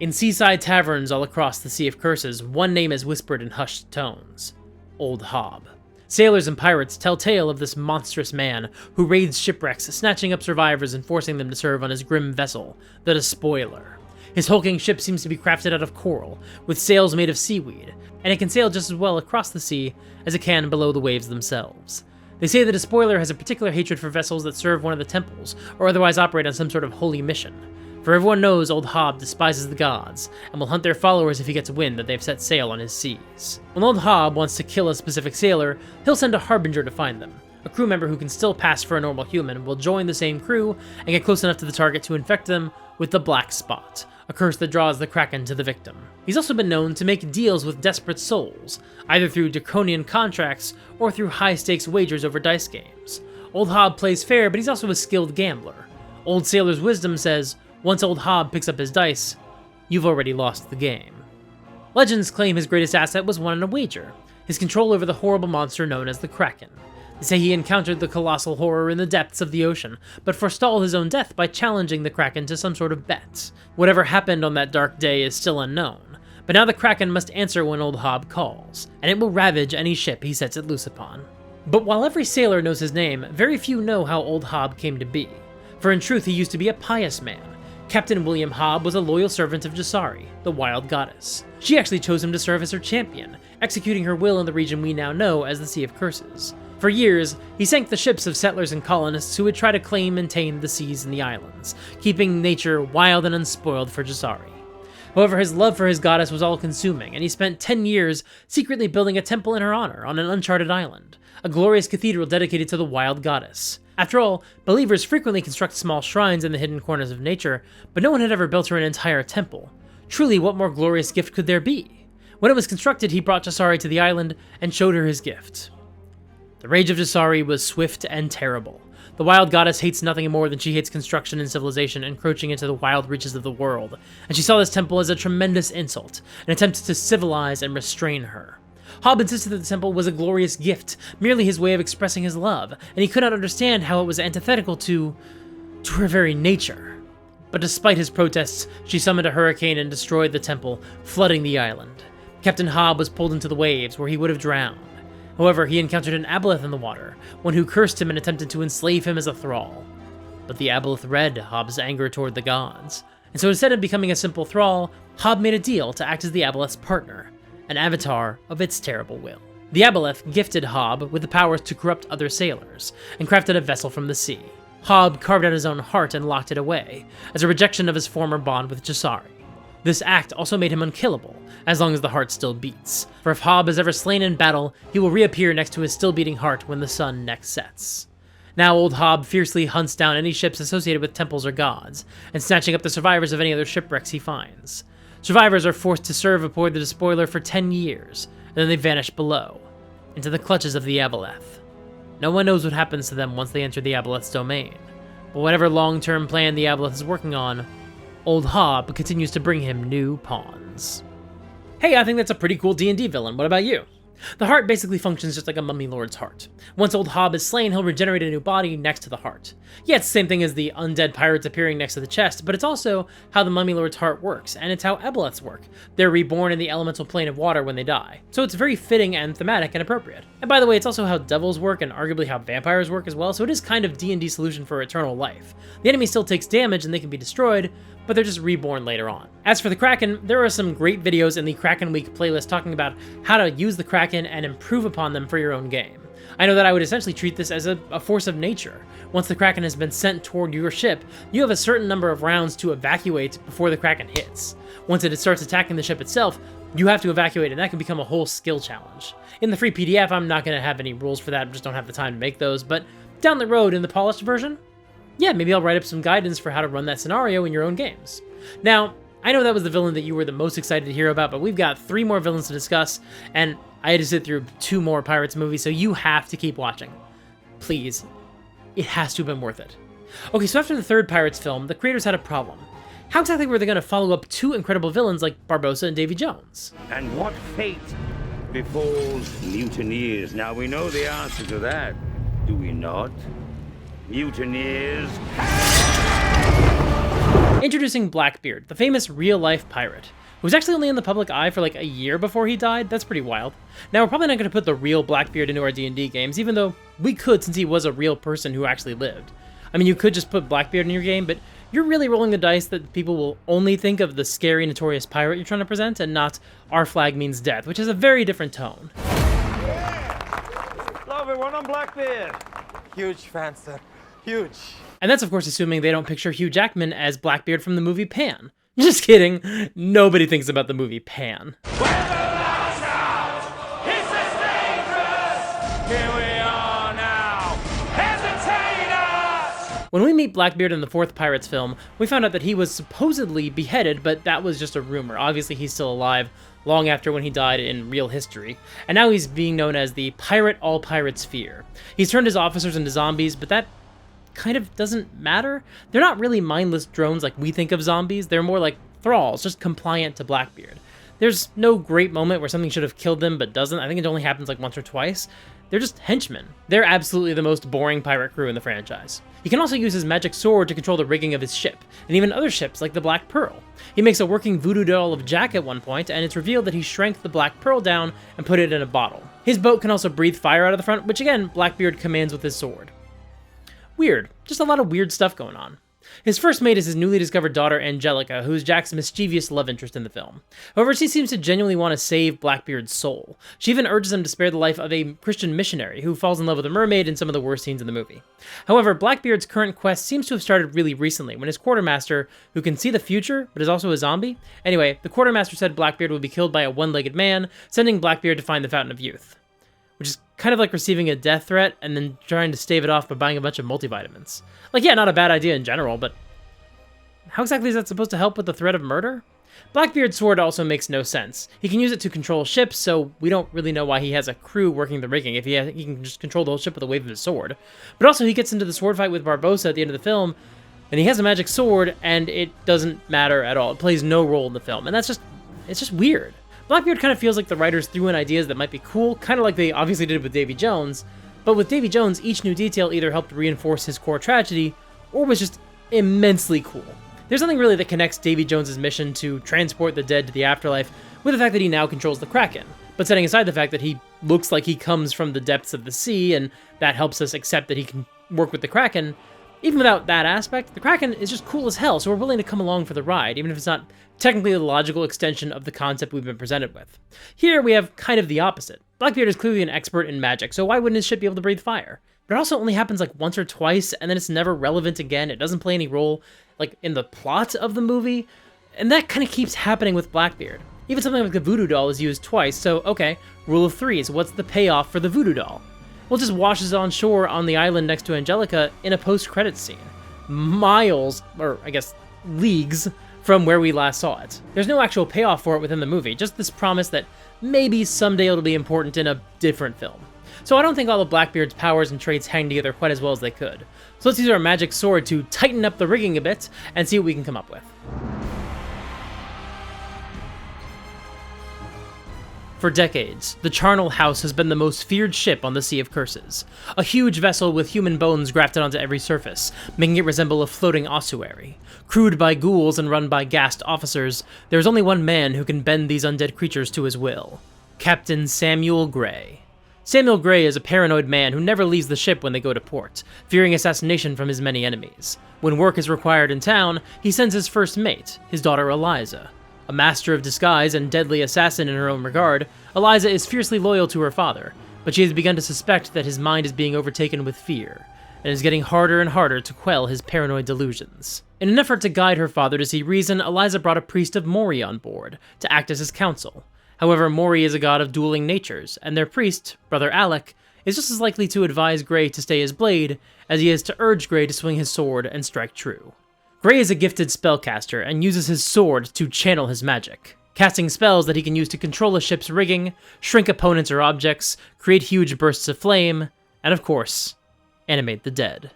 In seaside taverns all across the Sea of Curses, one name is whispered in hushed tones: Old Hob. Sailors and pirates tell tale of this monstrous man who raids shipwrecks, snatching up survivors and forcing them to serve on his grim vessel, the Despoiler. His hulking ship seems to be crafted out of coral, with sails made of seaweed, and it can sail just as well across the sea as it can below the waves themselves. They say the Despoiler has a particular hatred for vessels that serve one of the temples, or otherwise operate on some sort of holy mission. For everyone knows Old Hob despises the gods, and will hunt their followers if he gets wind that they've set sail on his seas. When Old Hob wants to kill a specific sailor, he'll send a harbinger to find them. A crew member who can still pass for a normal human will join the same crew and get close enough to the target to infect them with the Black Spot, a curse that draws the Kraken to the victim. He's also been known to make deals with desperate souls, either through draconian contracts or through high-stakes wagers over dice games. Old Hob plays fair, but he's also a skilled gambler. Old Sailor's wisdom says, once Old Hob picks up his dice, you've already lost the game. Legends claim his greatest asset was won in a wager, his control over the horrible monster known as the Kraken. They say he encountered the colossal horror in the depths of the ocean, but forestalled his own death by challenging the Kraken to some sort of bet. Whatever happened on that dark day is still unknown, but now the Kraken must answer when Old Hob calls, and it will ravage any ship he sets it loose upon. But while every sailor knows his name, very few know how Old Hob came to be, for in truth he used to be a pious man. Captain William Hob was a loyal servant of Jasari, the wild goddess. She actually chose him to serve as her champion, executing her will in the region we now know as the Sea of Curses. For years, he sank the ships of settlers and colonists who would try to claim and tame the seas and the islands, keeping nature wild and unspoiled for Jasari. However, his love for his goddess was all-consuming, and he spent 10 years secretly building a temple in her honor on an uncharted island, a glorious cathedral dedicated to the wild goddess. After all, believers frequently construct small shrines in the hidden corners of nature, but no one had ever built her an entire temple. Truly, what more glorious gift could there be? When it was constructed, he brought Jasari to the island and showed her his gift. The rage of Jasari was swift and terrible. The wild goddess hates nothing more than she hates construction and civilization encroaching into the wild reaches of the world, and she saw this temple as a tremendous insult, an attempt to civilize and restrain her. Hob insisted that the temple was a glorious gift, merely his way of expressing his love, and he could not understand how it was antithetical to her very nature. But despite his protests, she summoned a hurricane and destroyed the temple, flooding the island. Captain Hob was pulled into the waves, where he would have drowned. However, he encountered an aboleth in the water, one who cursed him and attempted to enslave him as a thrall. But the aboleth read Hob's anger toward the gods, and so instead of becoming a simple thrall, Hob made a deal to act as the aboleth's partner, an avatar of its terrible will. The aboleth gifted Hob with the powers to corrupt other sailors, and crafted a vessel from the sea. Hob carved out his own heart and locked it away, as a rejection of his former bond with Jasari. This act also made him unkillable, as long as the heart still beats, for if Hob is ever slain in battle, he will reappear next to his still beating heart when the sun next sets. Now Old Hob fiercely hunts down any ships associated with temples or gods, and snatching up the survivors of any other shipwrecks he finds. Survivors are forced to serve aboard the despoiler for 10 years, and then they vanish below, into the clutches of the aboleth. No one knows what happens to them once they enter the aboleth's domain, but whatever long-term plan the aboleth is working on, Old Hob continues to bring him new pawns. Hey, I think that's a pretty cool D&D villain. What about you? The heart basically functions just like a mummy lord's heart. Once Old Hob is slain, he'll regenerate a new body next to the heart. Yeah, it's the same thing as the undead pirates appearing next to the chest, but it's also how the mummy lord's heart works, and it's how aboleths work. They're reborn in the elemental plane of water when they die. So it's very fitting and thematic and appropriate. And by the way, it's also how devils work and arguably how vampires work as well, so it is kind of D&D's solution for eternal life. The enemy still takes damage and they can be destroyed, but they're just reborn later on. As for the Kraken, there are some great videos in the Kraken Week playlist talking about how to use the Kraken and improve upon them for your own game. I know that I would essentially treat this as a force of nature. Once the Kraken has been sent toward your ship, you have a certain number of rounds to evacuate before the Kraken hits. Once it starts attacking the ship itself, you have to evacuate, and that can become a whole skill challenge. In the free PDF, I'm not going to have any rules for that, I just don't have the time to make those, but down the road in the polished version, yeah, maybe I'll write up some guidance for how to run that scenario in your own games. Now, I know that was the villain that you were the most excited to hear about, but we've got 3 more villains to discuss, and I had to sit through 2 more Pirates movies, so you have to keep watching. Please. It has to have been worth it. Okay, so after the 3rd Pirates film, the creators had a problem. How exactly were they going to follow up 2 incredible villains like Barbossa and Davy Jones? And what fate befalls mutineers? Now, we know the answer to that, do we not? Mutineers. Introducing Blackbeard, the famous real-life pirate, who was actually only in the public eye for like a year before he died. That's pretty wild. Now, we're probably not going to put the real Blackbeard into our D&D games, even though we could since he was a real person who actually lived. I mean, you could just put Blackbeard in your game, but you're really rolling the dice that people will only think of the scary, notorious pirate you're trying to present, and not our flag means death, which is a very different tone. Hello everyone, I'm Blackbeard. Huge fan, sir. Huge. And that's of course assuming they don't picture Hugh Jackman as Blackbeard from the movie Pan. Just kidding. Nobody thinks about the movie Pan. When we meet Blackbeard in the 4th Pirates film, we found out that he was supposedly beheaded, but that was just a rumor. Obviously, he's still alive long after when he died in real history. And now he's being known as the pirate all pirates fear. He's turned his officers into zombies, but that kind of doesn't matter. They're not really mindless drones like we think of zombies. They're more like thralls, just compliant to Blackbeard. There's no great moment where something should have killed them but doesn't. I think it only happens like once or twice. they're just henchmen. They're absolutely the most boring pirate crew in the franchise. He can also use his magic sword to control the rigging of his ship, and even other ships like the Black Pearl. He makes a working voodoo doll of Jack at one point, and it's revealed that he shrank the Black Pearl down and put it in a bottle. His boat can also breathe fire out of the front, which again, Blackbeard commands with his sword. Weird. Just a lot of weird stuff going on. His first mate is his newly discovered daughter, Angelica, who is Jack's mischievous love interest in the film. However, she seems to genuinely want to save Blackbeard's soul. She even urges him to spare the life of a Christian missionary who falls in love with a mermaid in some of the worst scenes in the movie. However, Blackbeard's current quest seems to have started really recently, when his quartermaster, who can see the future but is also a zombie. Anyway, the quartermaster said Blackbeard would be killed by a one-legged man, sending Blackbeard to find the Fountain of Youth. Which is kind of like receiving a death threat and then trying to stave it off by buying a bunch of multivitamins. Like, yeah, not a bad idea in general, but how exactly is that supposed to help with the threat of murder? Blackbeard's sword also makes no sense. He can use it to control ships, so we don't really know why he has a crew working the rigging if he can just control the whole ship with a wave of his sword. But also, he gets into the sword fight with Barbossa at the end of the film, and he has a magic sword, and it doesn't matter at all. It plays no role in the film, and it's just weird. Blackbeard kind of feels like the writers threw in ideas that might be cool, kind of like they obviously did with Davy Jones, but with Davy Jones, each new detail either helped reinforce his core tragedy, or was just immensely cool. There's nothing really that connects Davy Jones' mission to transport the dead to the afterlife with the fact that he now controls the Kraken, but setting aside the fact that he looks like he comes from the depths of the sea, and that helps us accept that he can work with the Kraken, even without that aspect, the Kraken is just cool as hell, so we're willing to come along for the ride, even if it's not technically the logical extension of the concept we've been presented with. Here, we have kind of the opposite. Blackbeard is clearly an expert in magic, so why wouldn't his ship be able to breathe fire? But it also only happens like once or twice, and then it's never relevant again. It doesn't play any role, like, in the plot of the movie, and that kind of keeps happening with Blackbeard. Even something like the voodoo doll is used twice, so okay, rule of threes, what's the payoff for the voodoo doll? Well, it just washes on shore on the island next to Angelica in a post-credits scene. Miles, or I guess leagues, from where we last saw it. There's no actual payoff for it within the movie, just this promise that maybe someday it'll be important in a different film. So I don't think all of Blackbeard's powers and traits hang together quite as well as they could. So let's use our magic sword to tighten up the rigging a bit and see what we can come up with. For decades, the Charnel House has been the most feared ship on the Sea of Curses. A huge vessel with human bones grafted onto every surface, making it resemble a floating ossuary. Crewed by ghouls and run by gassed officers, there is only one man who can bend these undead creatures to his will. Captain Samuel Gray. Samuel Gray is a paranoid man who never leaves the ship when they go to port, fearing assassination from his many enemies. When work is required in town, he sends his first mate, his daughter Eliza. A master of disguise and deadly assassin in her own regard, Eliza is fiercely loyal to her father, but she has begun to suspect that his mind is being overtaken with fear, and is getting harder and harder to quell his paranoid delusions. In an effort to guide her father to see reason, Eliza brought a priest of Mori on board, to act as his counsel. However, Mori is a god of dueling natures, and their priest, Brother Alec, is just as likely to advise Gray to stay his blade, as he is to urge Gray to swing his sword and strike true. Gray is a gifted spellcaster, and uses his sword to channel his magic, casting spells that he can use to control a ship's rigging, shrink opponents or objects, create huge bursts of flame, and of course, animate the dead.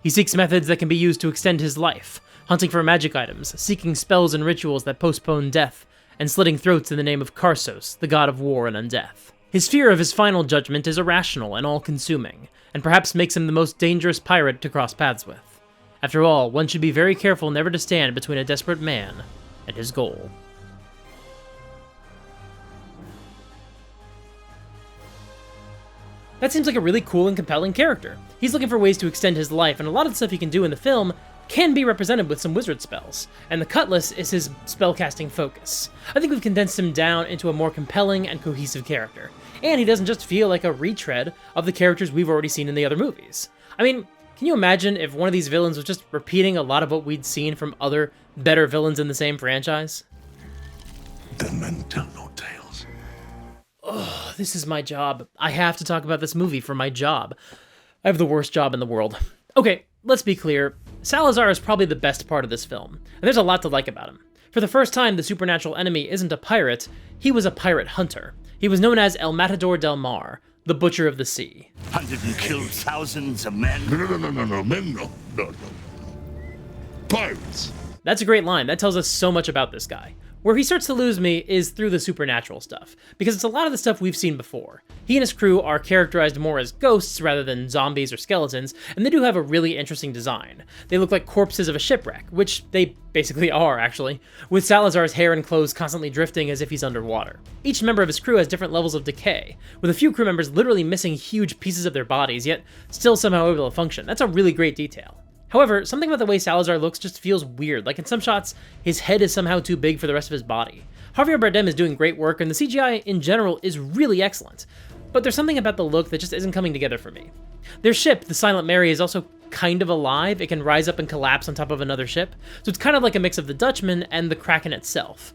He seeks methods that can be used to extend his life, hunting for magic items, seeking spells and rituals that postpone death, and slitting throats in the name of Karsos, the god of war and undeath. His fear of his final judgment is irrational and all-consuming, and perhaps makes him the most dangerous pirate to cross paths with. After all, one should be very careful never to stand between a desperate man and his goal. That seems like a really cool and compelling character. He's looking for ways to extend his life, and a lot of the stuff he can do in the film can be represented with some wizard spells, and the cutlass is his spellcasting focus. I think we've condensed him down into a more compelling and cohesive character, and he doesn't just feel like a retread of the characters we've already seen in the other movies. I mean, can you imagine if one of these villains was just repeating a lot of what we'd seen from other, better villains in the same franchise? Dead men tell no tales. Oh, this is my job. I have to talk about this movie for my job. I have the worst job in the world. Okay, let's be clear. Salazar is probably the best part of this film, and there's a lot to like about him. For the first time, the supernatural enemy isn't a pirate, he was a pirate hunter. He was known as El Matador del Mar, the Butcher of the Sea. Hunted and killed thousands of men. No, men, no. Pirates. That's a great line. That tells us so much about this guy. Where he starts to lose me is through the supernatural stuff, because it's a lot of the stuff we've seen before. He and his crew are characterized more as ghosts rather than zombies or skeletons, and they do have a really interesting design. They look like corpses of a shipwreck, which they basically are, actually, with Salazar's hair and clothes constantly drifting as if he's underwater. Each member of his crew has different levels of decay, with a few crew members literally missing huge pieces of their bodies, yet still somehow able to function. That's a really great detail. However, something about the way Salazar looks just feels weird, like in some shots, his head is somehow too big for the rest of his body. Javier Bardem is doing great work, and the CGI in general is really excellent, but there's something about the look that just isn't coming together for me. Their ship, the Silent Mary, is also kind of alive. It can rise up and collapse on top of another ship, so it's kind of like a mix of the Dutchman and the Kraken itself.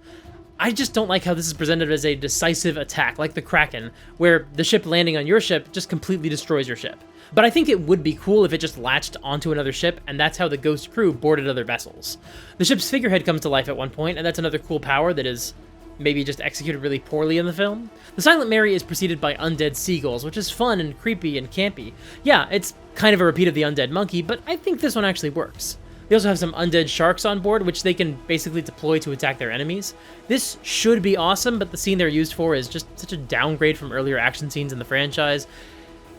I just don't like how this is presented as a decisive attack, like the Kraken, where the ship landing on your ship just completely destroys your ship. But I think it would be cool if it just latched onto another ship, and that's how the Ghost crew boarded other vessels. The ship's figurehead comes to life at one point, and that's another cool power that is maybe just executed really poorly in the film. The Silent Mary is preceded by undead seagulls, which is fun and creepy and campy. Yeah, it's kind of a repeat of the undead monkey, but I think this one actually works. They also have some undead sharks on board, which they can basically deploy to attack their enemies. This should be awesome, but the scene they're used for is just such a downgrade from earlier action scenes in the franchise.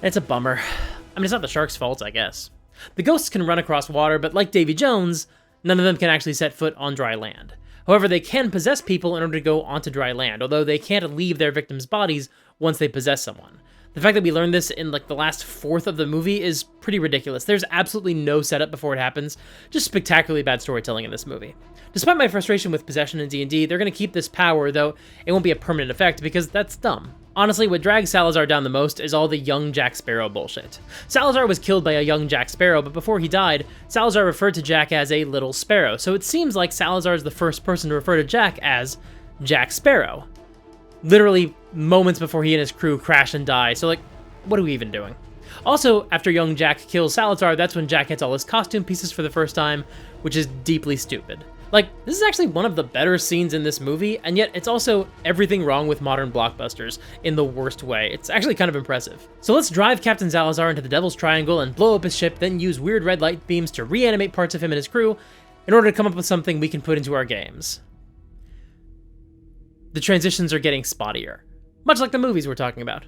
It's a bummer. I mean, it's not the shark's fault, I guess. The ghosts can run across water, but like Davy Jones, none of them can actually set foot on dry land. However, they can possess people in order to go onto dry land, although they can't leave their victims' bodies once they possess someone. The fact that we learned this in like the last fourth of the movie is pretty ridiculous. There's absolutely no setup before it happens, just spectacularly bad storytelling in this movie. Despite my frustration with possession in D&D, they're going to keep this power, though it won't be a permanent effect because that's dumb. Honestly, what drags Salazar down the most is all the young Jack Sparrow bullshit. Salazar was killed by a young Jack Sparrow, but before he died, Salazar referred to Jack as a little sparrow, so it seems like Salazar is the first person to refer to Jack as Jack Sparrow. Literally moments before he and his crew crash and die, so like, what are we even doing? Also, after young Jack kills Salazar, that's when Jack gets all his costume pieces for the first time, which is deeply stupid. Like, this is actually one of the better scenes in this movie, and yet it's also everything wrong with modern blockbusters in the worst way. It's actually kind of impressive. So let's drive Captain Salazar into the Devil's Triangle and blow up his ship, then use weird red light beams to reanimate parts of him and his crew in order to come up with something we can put into our games. The transitions are getting spottier, much like the movies we're talking about.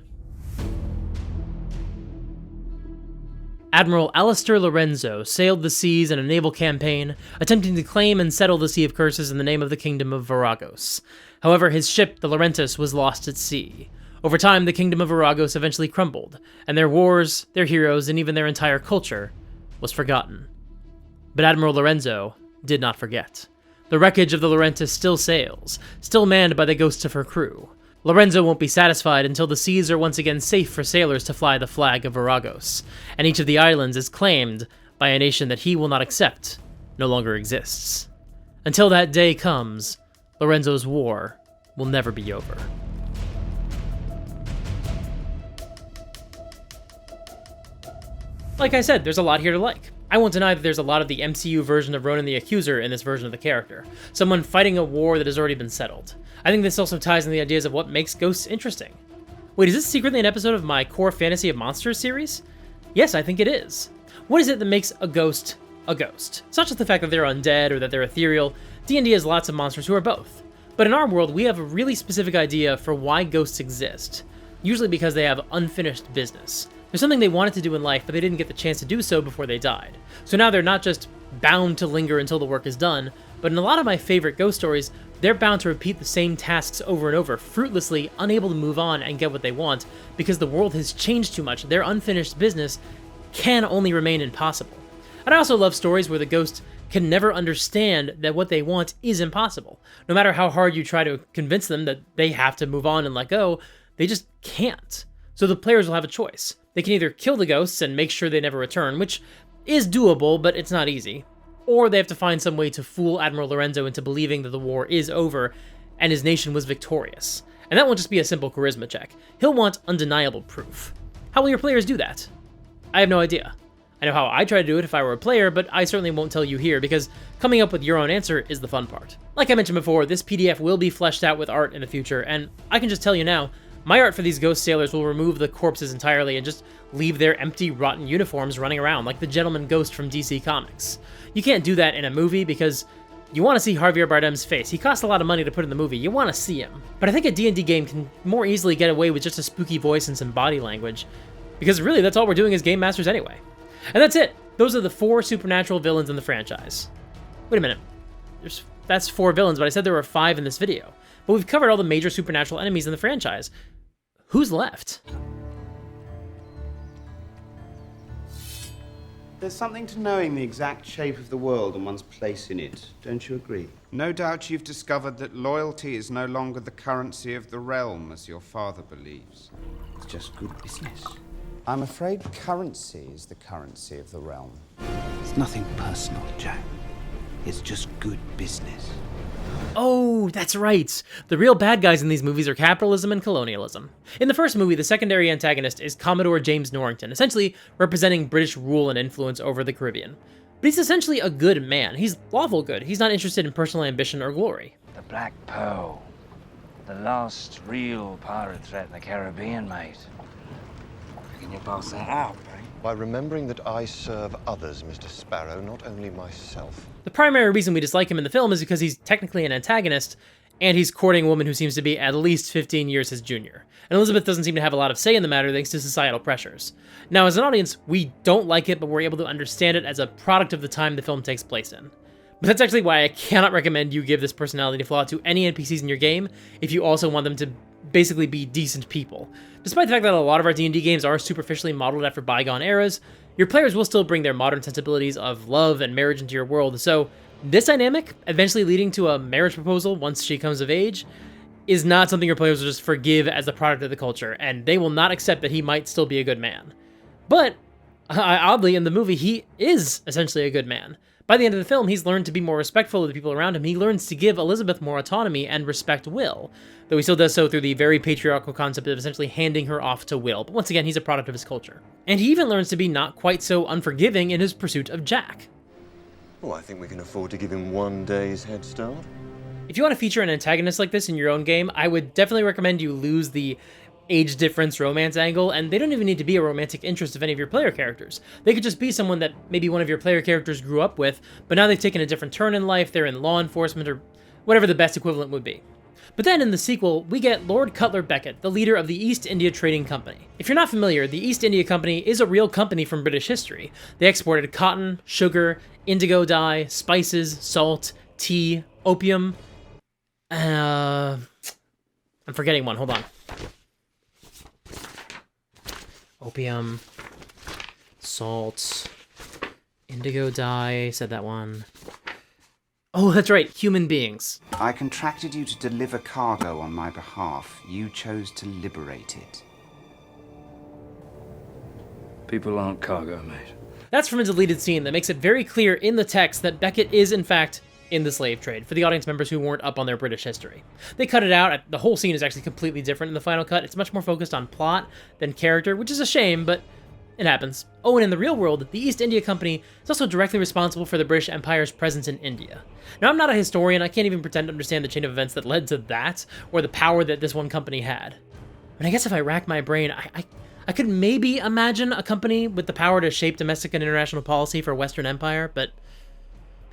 Admiral Alistair Lorenzo sailed the seas in a naval campaign, attempting to claim and settle the Sea of Curses in the name of the Kingdom of Varagos. However, his ship, the Laurentis, was lost at sea. Over time, the Kingdom of Varagos eventually crumbled, and their wars, their heroes, and even their entire culture was forgotten. But Admiral Lorenzo did not forget. The wreckage of the Laurentis still sails, still manned by the ghosts of her crew. Lorenzo won't be satisfied until the seas are once again safe for sailors to fly the flag of Varagos, and each of the islands is claimed by a nation that he will not accept no longer exists. Until that day comes, Lorenzo's war will never be over. Like I said, there's a lot here to like. I won't deny that there's a lot of the MCU version of Ronan the Accuser in this version of the character, someone fighting a war that has already been settled. I think this also ties in the ideas of what makes ghosts interesting. Wait, is this secretly an episode of my Core Fantasy of Monsters series? Yes, I think it is. What is it that makes a ghost a ghost? It's not just the fact that they're undead or that they're ethereal. D&D has lots of monsters who are both. But in our world, we have a really specific idea for why ghosts exist, usually because they have unfinished business. There's something they wanted to do in life, but they didn't get the chance to do so before they died. So now they're not just bound to linger until the work is done, but in a lot of my favorite ghost stories, they're bound to repeat the same tasks over and over, fruitlessly unable to move on and get what they want, because the world has changed too much. Their unfinished business can only remain impossible. And I also love stories where the ghost can never understand that what they want is impossible. No matter how hard you try to convince them that they have to move on and let go, they just can't. So the players will have a choice. They can either kill the ghosts and make sure they never return, which is doable, but it's not easy. Or they have to find some way to fool Admiral Lorenzo into believing that the war is over and his nation was victorious. And that won't just be a simple charisma check. He'll want undeniable proof. How will your players do that? I have no idea. I know how I try to do it if I were a player, but I certainly won't tell you here because coming up with your own answer is the fun part. Like I mentioned before, this PDF will be fleshed out with art in the future, and I can just tell you now, my art for these ghost sailors will remove the corpses entirely and just leave their empty, rotten uniforms running around like the Gentleman Ghost from DC Comics. You can't do that in a movie because You want to see Javier Bardem's face. He cost a lot of money to put in the movie. You want to see him. But I think a D&D game can more easily get away with just a spooky voice and some body language. Because really, that's all we're doing as game masters anyway. And that's it. Those are the 4 supernatural villains in the franchise. Wait a minute. That's 4 villains, but I said there were 5 in this video. But we've covered all the major supernatural enemies in the franchise. Who's left? There's something to knowing the exact shape of the world and one's place in it. Don't you agree? No doubt you've discovered that loyalty is no longer the currency of the realm, as your father believes. It's just good business. I'm afraid currency is the currency of the realm. It's nothing personal, Jack. It's just good business. Oh, that's right. The real bad guys in these movies are capitalism and colonialism. In the first movie, the secondary antagonist is Commodore James Norrington, essentially representing British rule and influence over the Caribbean. But he's essentially a good man. He's lawful good. He's not interested in personal ambition or glory. The Black Pearl. The last real pirate threat in the Caribbean, mate. Can you pass that up, eh? By remembering that I serve others, Mr. Sparrow, not only myself. The primary reason we dislike him in the film is because he's technically an antagonist, and he's courting a woman who seems to be at least 15 years his junior. And Elizabeth doesn't seem to have a lot of say in the matter thanks to societal pressures. Now, as an audience, we don't like it, but we're able to understand it as a product of the time the film takes place in. But that's actually why I cannot recommend you give this personality flaw to any NPCs in your game if you also want them to basically be decent people. Despite the fact that a lot of our D&D games are superficially modeled after bygone eras, your players will still bring their modern sensibilities of love and marriage into your world, so this dynamic, eventually leading to a marriage proposal once she comes of age, is not something your players will just forgive as a product of the culture, and they will not accept that he might still be a good man. But, oddly, in the movie, he is essentially a good man. By the end of the film, he's learned to be more respectful of the people around him. He learns to give Elizabeth more autonomy and respect Will, though he still does so through the very patriarchal concept of essentially handing her off to Will. But once again, he's a product of his culture. And he even learns to be not quite so unforgiving in his pursuit of Jack. Oh, I think we can afford to give him 1 day's head start. If you want to feature an antagonist like this in your own game, I would definitely recommend you lose the age difference romance angle, and they don't even need to be a romantic interest of any of your player characters. They could just be someone that maybe one of your player characters grew up with, but now they've taken a different turn in life, they're in law enforcement, or whatever the best equivalent would be. But then in the sequel, we get Lord Cutler Beckett, the leader of the East India Trading Company. If you're not familiar, the East India Company is a real company from British history. They exported cotton, sugar, indigo dye, spices, salt, tea, opium. I'm forgetting one, hold on. Opium, salt, indigo dye, said that one. Oh, that's right, human beings. I contracted you to deliver cargo on my behalf. You chose to liberate it. People aren't cargo, mate. That's from a deleted scene that makes it very clear in the text that Beckett is, in fact, in the slave trade, for the audience members who weren't up on their British history. They cut it out. The whole scene is actually completely different in the final cut. It's much more focused on plot than character, which is a shame, but it happens. Oh, and in the real world, the East India Company is also directly responsible for the British Empire's presence in India. Now, I'm not a historian. I can't even pretend to understand the chain of events that led to that, or the power that this one company had. And I guess if I rack my brain, I could maybe imagine a company with the power to shape domestic and international policy for Western Empire, but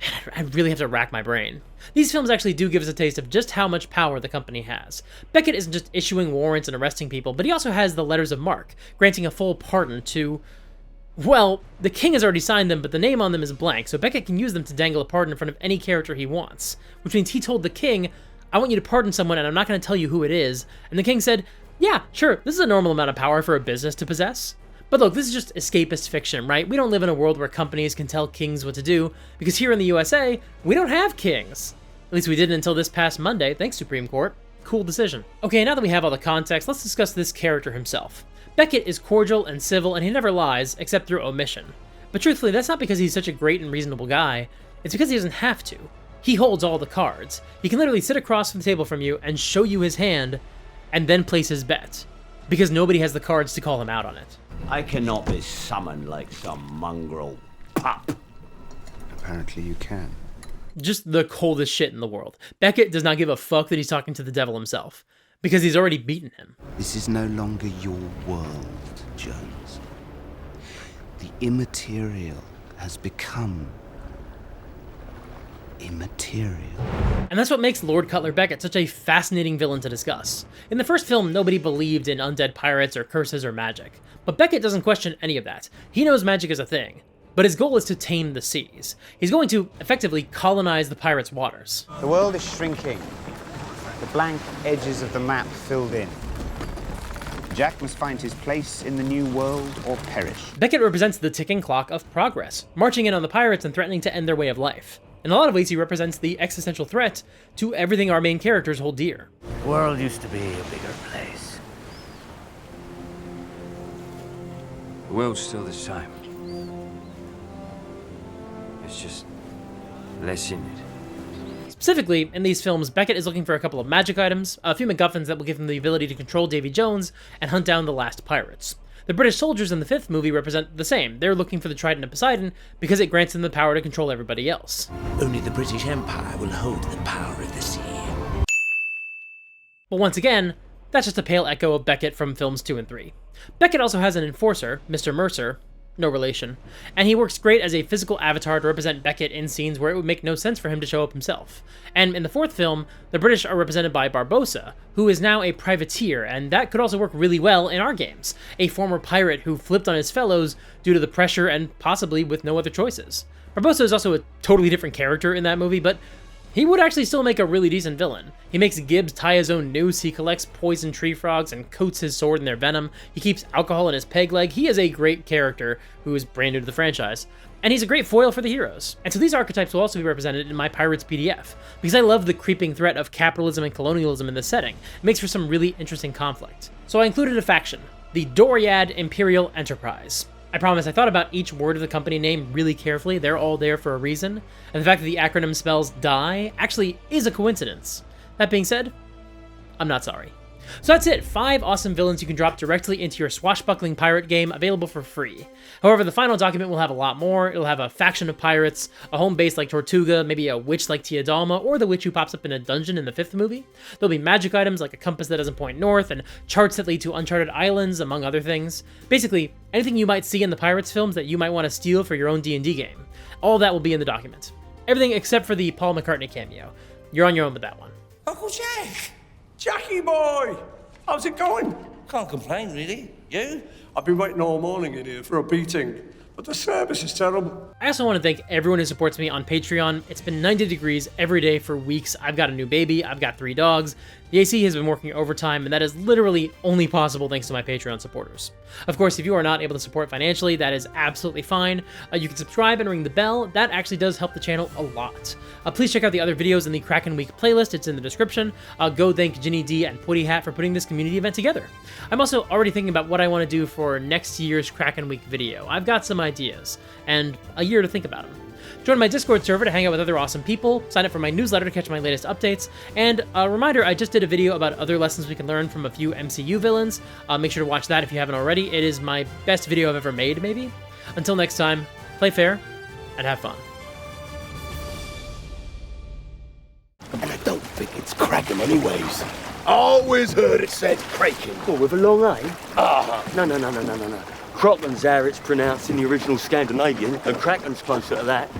man, I really have to rack my brain. These films actually do give us a taste of just how much power the company has. Beckett isn't just issuing warrants and arresting people, but he also has the letters of marque, granting a full pardon to... Well, the king has already signed them, but the name on them is blank, so Beckett can use them to dangle a pardon in front of any character he wants. Which means he told the king, I want you to pardon someone and I'm not going to tell you who it is. And the king said, yeah, sure, this is a normal amount of power for a business to possess. But look, this is just escapist fiction, right? We don't live in a world where companies can tell kings what to do, because here in the USA, we don't have kings. At least we didn't until this past Monday, thanks Supreme Court. Cool decision. Okay, now that we have all the context, let's discuss this character himself. Beckett is cordial and civil, and he never lies, except through omission. But truthfully, that's not because he's such a great and reasonable guy, it's because he doesn't have to. He holds all the cards. He can literally sit across the table from you and show you his hand, and then place his bet. Because nobody has the cards to call him out on it. I cannot be summoned like some mongrel pup. Apparently you can. Just the coldest shit in the world. Beckett does not give a fuck that he's talking to the devil himself, because he's already beaten him. This is no longer your world, Jones. The. The immaterial has become immaterial. And that's what makes Lord Cutler Beckett such a fascinating villain to discuss. In the first film, nobody believed in undead pirates or curses or magic, but Beckett doesn't question any of that. He knows magic is a thing, but his goal is to tame the seas. He's going to effectively colonize the pirates' waters. The world is shrinking. The blank edges of the map filled in. Jack must find his place in the new world or perish. Beckett represents the ticking clock of progress, marching in on the pirates and threatening to end their way of life. In a lot of ways, he represents the existential threat to everything our main characters hold dear. The world used to be a bigger place. The world's still the same. It's just less in it. Specifically, in these films, Beckett is looking for a couple of magic items, a few MacGuffins that will give him the ability to control Davy Jones and hunt down the last pirates. The British soldiers in the fifth movie represent the same. They're looking for the Trident of Poseidon because it grants them the power to control everybody else. Only the British Empire will hold the power of the sea. But once again, that's just a pale echo of Beckett from films 2 and 3. Beckett also has an enforcer, Mr. Mercer, no relation, and he works great as a physical avatar to represent Beckett in scenes where it would make no sense for him to show up himself. And in the fourth film, the British are represented by Barbossa, who is now a privateer, and that could also work really well in our games. A former pirate who flipped on his fellows due to the pressure and possibly with no other choices. Barbossa is also a totally different character in that movie, but he would actually still make a really decent villain. He makes Gibbs tie his own noose, he collects poison tree frogs and coats his sword in their venom, he keeps alcohol in his peg leg. He is a great character who is brand new to the franchise. And he's a great foil for the heroes. And so these archetypes will also be represented in my Pirates PDF, because I love the creeping threat of capitalism and colonialism in this setting. It makes for some really interesting conflict. So I included a faction, the Doriad Imperial Enterprise. I promise I thought about each word of the company name really carefully. They're all there for a reason, and the fact that the acronym spells DIE actually is a coincidence. That being said, I'm not sorry. So that's it, 5 awesome villains you can drop directly into your swashbuckling pirate game, available for free. However, the final document will have a lot more. It'll have a faction of pirates, a home base like Tortuga, maybe a witch like Tia Dalma, or the witch who pops up in a dungeon in the 5th movie. There'll be magic items like a compass that doesn't point north, and charts that lead to uncharted islands, among other things. Basically, anything you might see in the Pirates films that you might want to steal for your own D&D game. All that will be in the document. Everything except for the Paul McCartney cameo. You're on your own with that one. Uncle Jack! Jackie boy! How's it going? Can't complain, really. You? I've been waiting all morning in here for a beating, but the service is terrible. I also want to thank everyone who supports me on Patreon. It's been 90 degrees every day for weeks. I've got a new baby, I've got 3 dogs. The AC has been working overtime, and that is literally only possible thanks to my Patreon supporters. Of course, if you are not able to support financially, that is absolutely fine. You can subscribe and ring the bell. That actually does help the channel a lot. Please check out the other videos in the Kraken Week playlist. It's in the description. Go thank Ginny D and Putty Hat for putting this community event together. I'm also already thinking about what I want to do for next year's Kraken Week video. I've got some ideas, and a year to think about them. Join my Discord server to hang out with other awesome people, sign up for my newsletter to catch my latest updates, and a reminder, I just did a video about other lessons we can learn from a few MCU villains. Make sure to watch that if you haven't already. It is my best video I've ever made, maybe. Until next time, play fair, and have fun. And I don't think it's Kraken anyways. Always heard it said Kraken. Oh, with a long A? Uh-huh. No. Kraken's how it's pronounced in the original Scandinavian, and Kraken's closer to that.